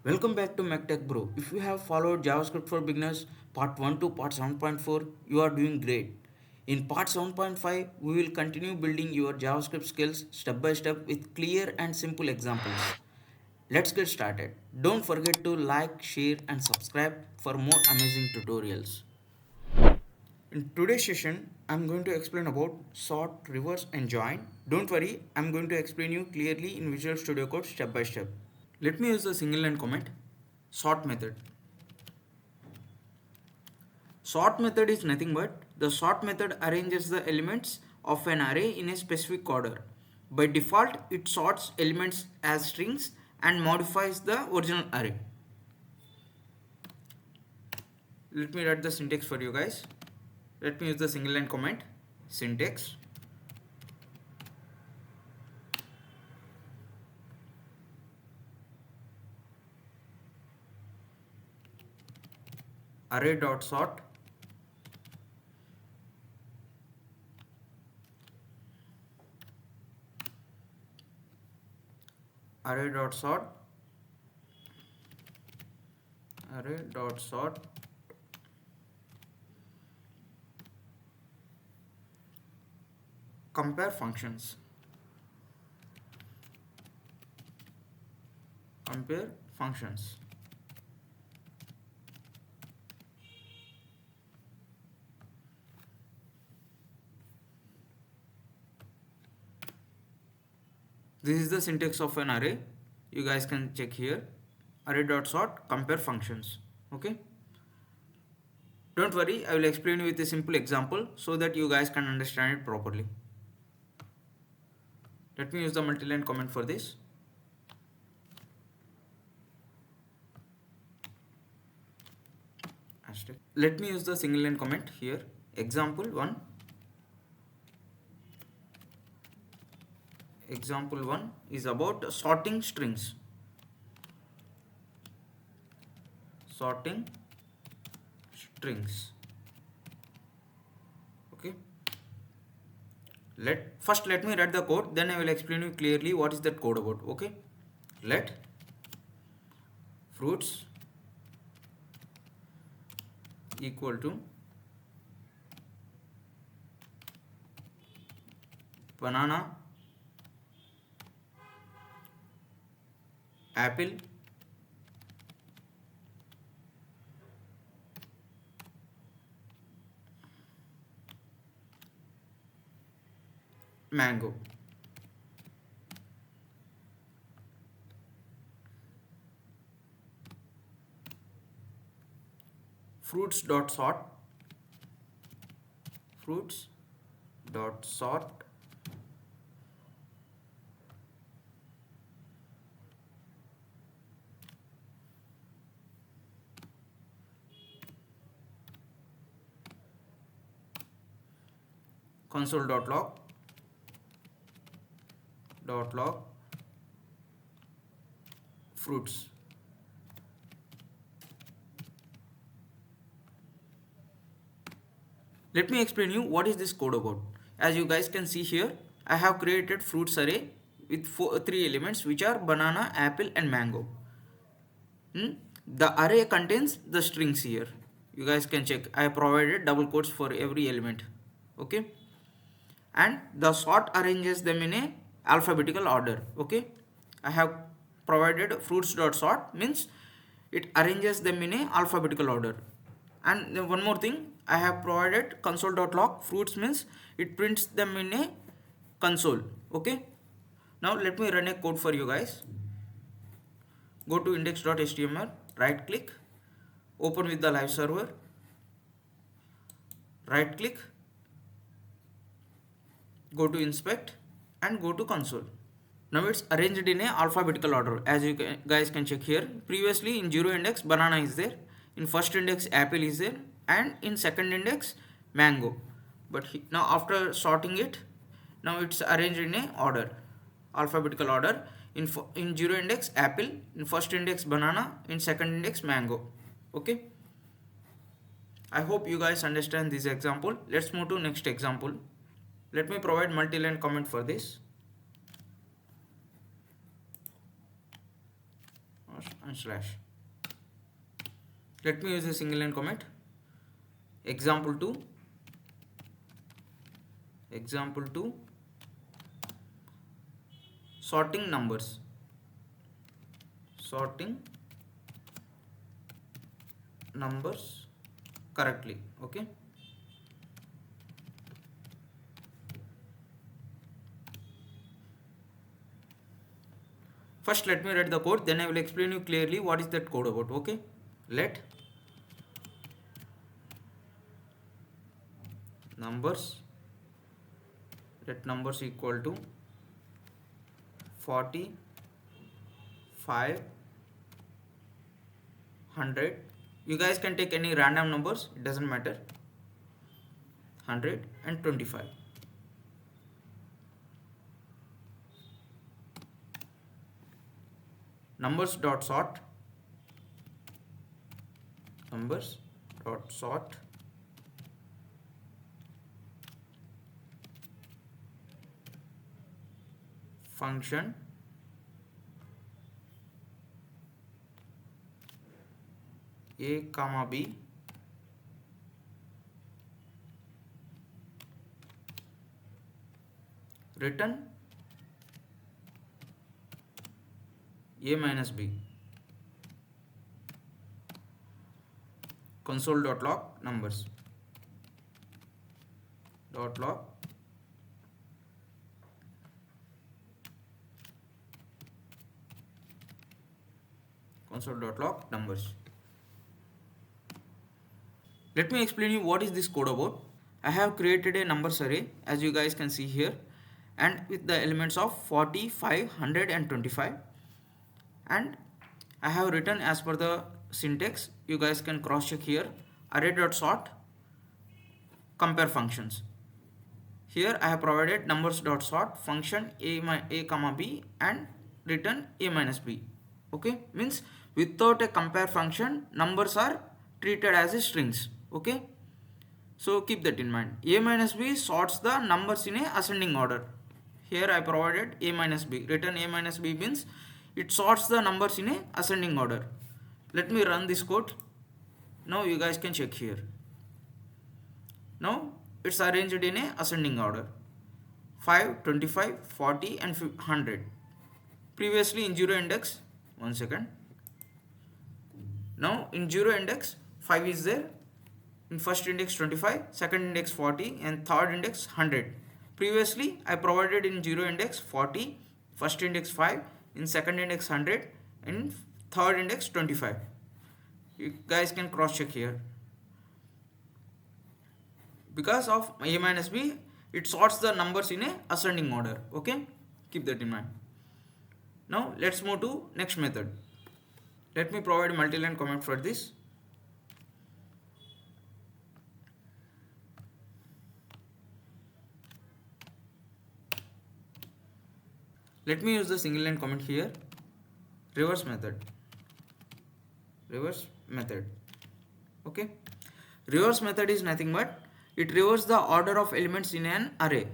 Welcome back to Mech Tech Bro. If you have followed JavaScript for Beginners part 1 to part 7.4, you are doing great. In part 7.5, we will continue building your JavaScript skills step by step with clear and simple examples. Let's get started. Don't forget to like, share and subscribe for more amazing tutorials. In today's session, I'm going to explain about sort, reverse and join. Don't worry, I'm going to explain you clearly in Visual Studio Code step by step. Let me use the single line comment sort method. Sort method is nothing but the sort method arranges the elements of an array in a specific order. By default, it sorts elements as strings and modifies the original array. Let me write the syntax for you guys. Let me use the single line comment syntax. Array dot sort array dot sort array dot sort compare functions. Compare functions. This is the syntax of an array. You guys can check here. Array dot sort compare functions. Okay. Don't worry, I will explain you with a simple example so that you guys can understand it properly. Let me use the multi-line comment for this. Let me use the single line comment here. Example 1. Example 1 is about sorting strings. Sorting strings. Okay. First let me write the code, then I will explain you clearly what is that code about. Okay. Let fruits equal to banana, apple, mango. Fruits dot sort console dot log fruits. Let me explain you what is this code about. As you guys can see here, I have created fruits array with three elements which are banana, apple and mango. The array contains the strings here. You guys can check. I have provided double quotes for every element. Okay. And the sort arranges them in a alphabetical order. Okay. I have provided fruits dot sort means it arranges them in a alphabetical order. And then one more thing, I have provided console.log fruits means it prints them in a console. Okay. Now let me run a code for you guys. Go to index.html, right click, open with the live server, right click, go to inspect and go to console. Now it's arranged in a alphabetical order as you guys can check here. Previously in 0 index banana is there, in first index apple is there and in second index mango. But now after sorting it, now it's arranged in a order, alphabetical order. In 0 index apple, in first index banana, in second index mango. Okay. I hope you guys understand this example. Let's move to next example. Let me provide multi-line comment for this. and slash. Let me use a single line comment. Example 2. Example 2. Sorting numbers. Sorting numbers correctly. Okay. First let me write the code, then I will explain you clearly what is that code about. Okay. Let numbers equal to 40, 5, 100. You guys can take any random numbers, it doesn't matter. 100 and 25. Numbers dot sort function a comma b return a minus b. Console.log numbers dot log console.log numbers. Let me explain you what is this code about. I have created a numbers array as you guys can see here, and with the elements of 40, 5, 100 and 25, and I have written as per the syntax. You guys can cross check here. Array.sort compare functions. Here I have provided numbers.sort function a comma b and return a minus b. Okay, means without a compare function numbers are treated as a strings. Okay, so keep that in mind. A minus b sorts the numbers in a ascending order. Here I provided a minus b. Return a minus b means it sorts the numbers in a ascending order. Let me run this code. Now you guys can check here. Now it's arranged in a ascending order. 5, 25, 40 and 100. Previously in 0 index, one second. Now in 0 index 5 is there. In first index 25, second index 40 and third index 100. Previously I provided in 0 index 40, first index 5, in second index 100 and third index 25. You guys can cross check here. Because of a minus b, it sorts the numbers in a ascending order. Okay, keep that in mind. Now let's move to next method. Let me provide multi-line comment for this. Let me use the single line comment here. Reverse method. Okay, reverse method is nothing but it reverses the order of elements in an array,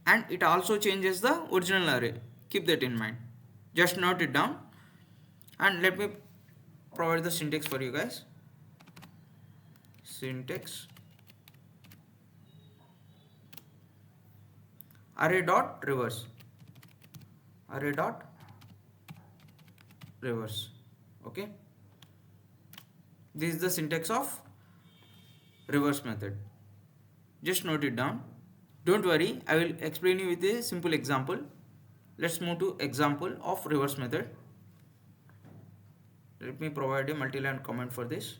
and it also changes the original array. Keep that in mind. Just note it down, and let me provide the syntax for you guys. Syntax array dot reverse. Okay, this is the syntax of reverse method. Just note it down. Don't worry, I will explain you with a simple example. Let's move to example of reverse method. Let me provide a multi-line comment for this.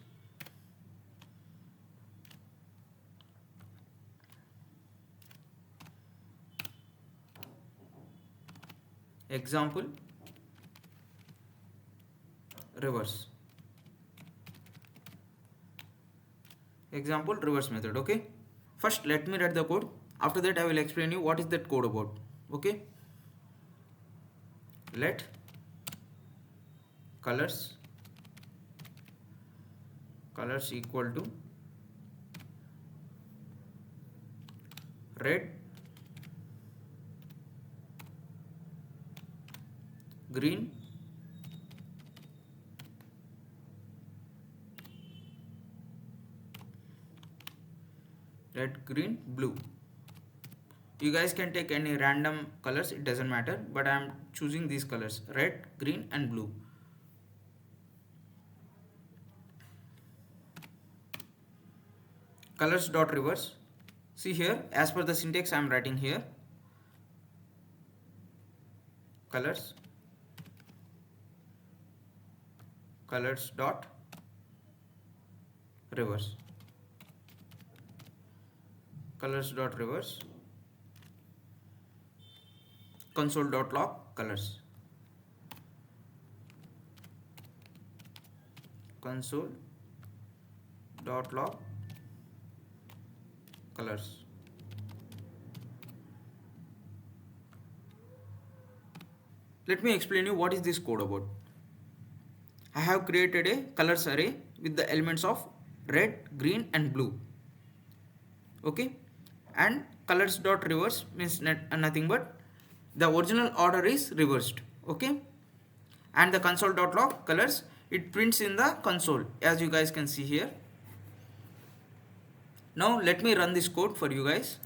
Example reverse. Example reverse method. Okay, first let me write the code. After that I will explain you what is that code about. Okay, let colors equal to red, green red, green, blue. You guys can take any random colors, it doesn't matter, but I am choosing these colors, red, green and blue. Colors dot reverse. See here, as per the syntax I am writing here, colors dot reverse, colors dot reverse, console dot log colors, console dot log colors. Let me explain you what is this code about. I have created a colors array with the elements of red, green and blue. Okay, and colors dot reverse means nothing but the original order is reversed. Okay, and the console dot log colors, it prints in the console as you guys can see here. Now let me run this code for you guys.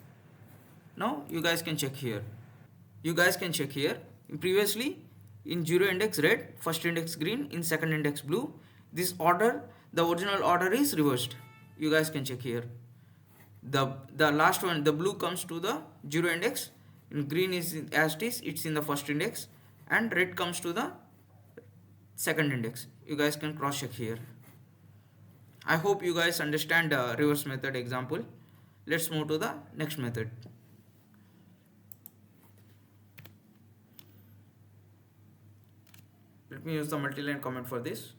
Now you guys can check here. Previously in 0 index red, first index green, in second index blue. This order, the original order is reversed. You guys can check here. The last one, the blue comes to the 0 index, and green is as it is, it's in the first index, and red comes to the second index. You guys can cross check here. I hope you guys understand the reverse method example. Let's move to the next method. Let me use the multi-line comment for this.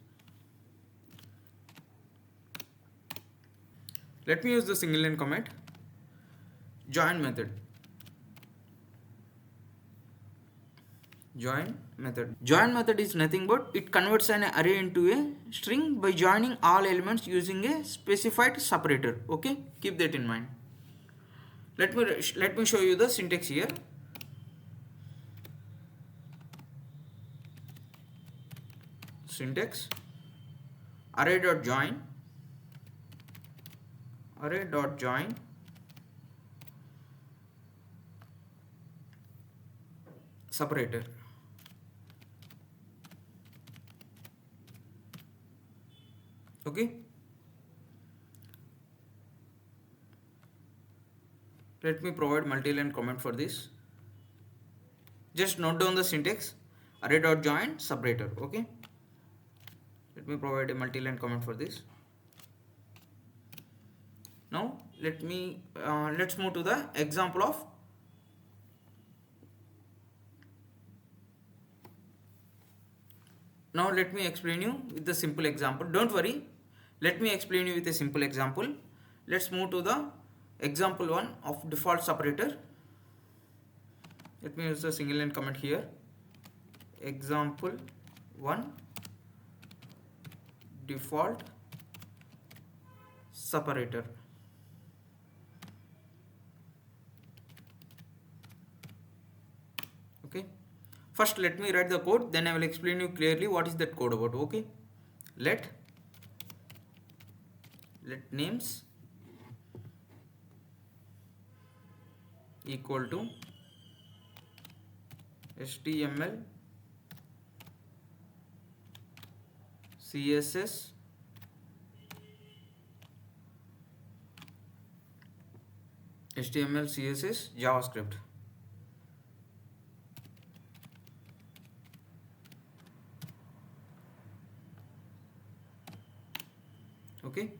Let me use the single line comment. Join method. Join method is nothing but it converts an array into a string by joining all elements using a specified separator. Okay, keep that in mind. Let me show you the syntax here. Syntax: array dot join separator. Okay, let me provide multi-line comment for this. Just note down the syntax: array dot join separator. Okay, let me provide a multi-line comment for this. Now let's move to the example of Now let me explain you with the simple example. Don't worry, let me explain you with a simple example. Let's move to the example 1 of default separator. Let me use the single line comment here. Example 1 default separator. Okay, first let me write the code, then I will explain you clearly what is that code about. Okay, let names equal to HTML CSS JavaScript. Okay,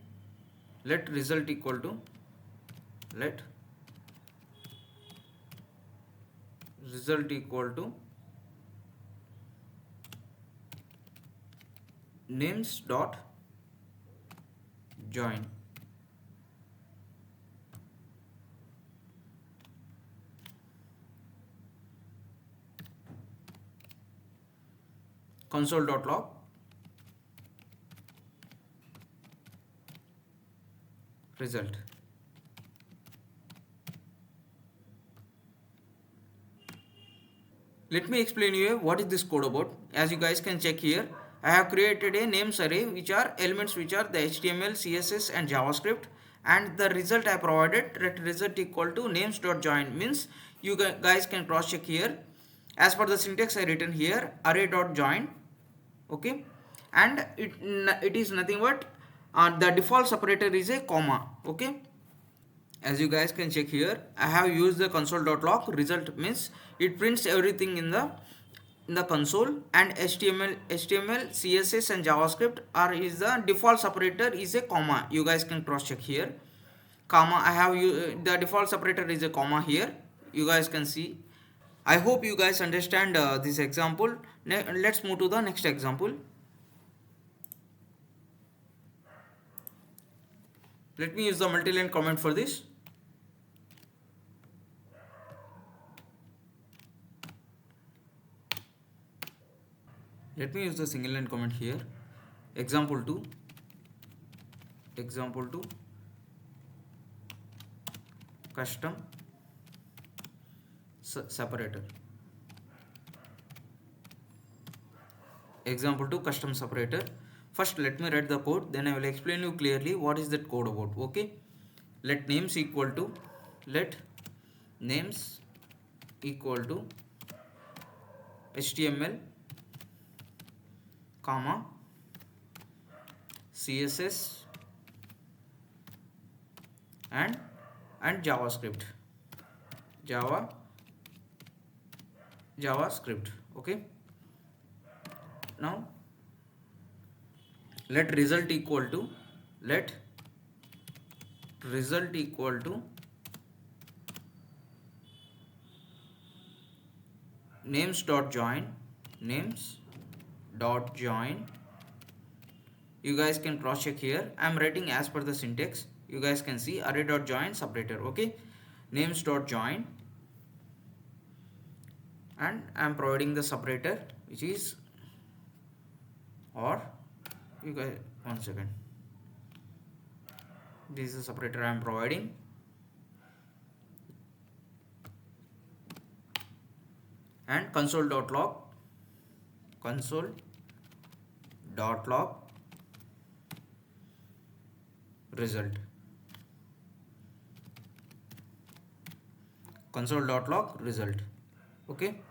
let result equal to names dot join. Console dot log result. Let me explain you what is this code about. As you guys can check here, I have created a names array which are elements which are the HTML, CSS and JavaScript, and the result I provided, that result equal to names dot join, means you guys can cross check here. As per the syntax I written here, array dot join, okay, and it is nothing but the default separator is a comma, okay. As you guys can check here, I have used the console.log. Result means it prints everything in the console, and HTML, CSS and JavaScript are is the default separator is a comma. You guys can cross check here. Comma, I have the default separator is a comma here. You guys can see. I hope you guys understand this example. Let's move to the next example. Let me use the multi-line comment for this. Let me use the single line comment here. Example 2 custom separator. Example 2 custom separator. First let me write the code, then I will explain you clearly what is that code about. Okay, let names equal to HTML comma CSS and JavaScript. JavaScript. Okay, now let result equal to names dot join. You guys can cross check here. I am writing as per the syntax. You guys can see array dot join separator. Okay, names dot join, and I am providing the separator which is, or you guys, one second, this is the separator I am providing, and console.log result. Okay,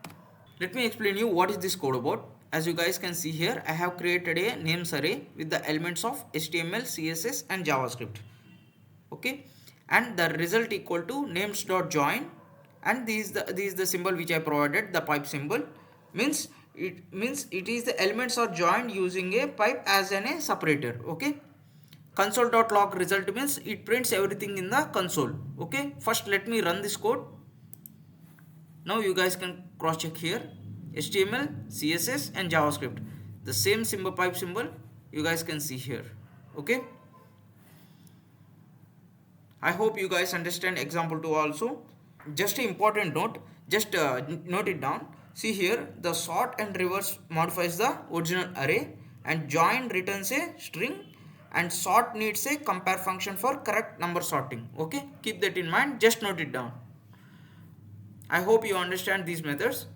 let me explain you what is this code about. As you guys can see here, I have created a names array with the elements of HTML, CSS and JavaScript. Okay, and the result equal to names dot join, and this is the symbol which I provided, the pipe symbol, means it is the elements are joined using a pipe as a separator. Okay, console.log result means it prints everything in the console. Okay, first let me run this code. Now you guys can cross check here, HTML, CSS and JavaScript, the same symbol, pipe symbol, you guys can see here. Okay, I hope you guys understand example 2 also. Just an important note, just note it down. See here, the sort and reverse modifies the original array, and join returns a string, and sort needs a compare function for correct number sorting. Okay, keep that in mind, just note it down. I hope you understand these methods.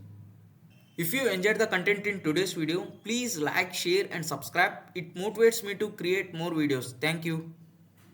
If you enjoyed the content in today's video, please like, share and subscribe. It motivates me to create more videos. Thank you.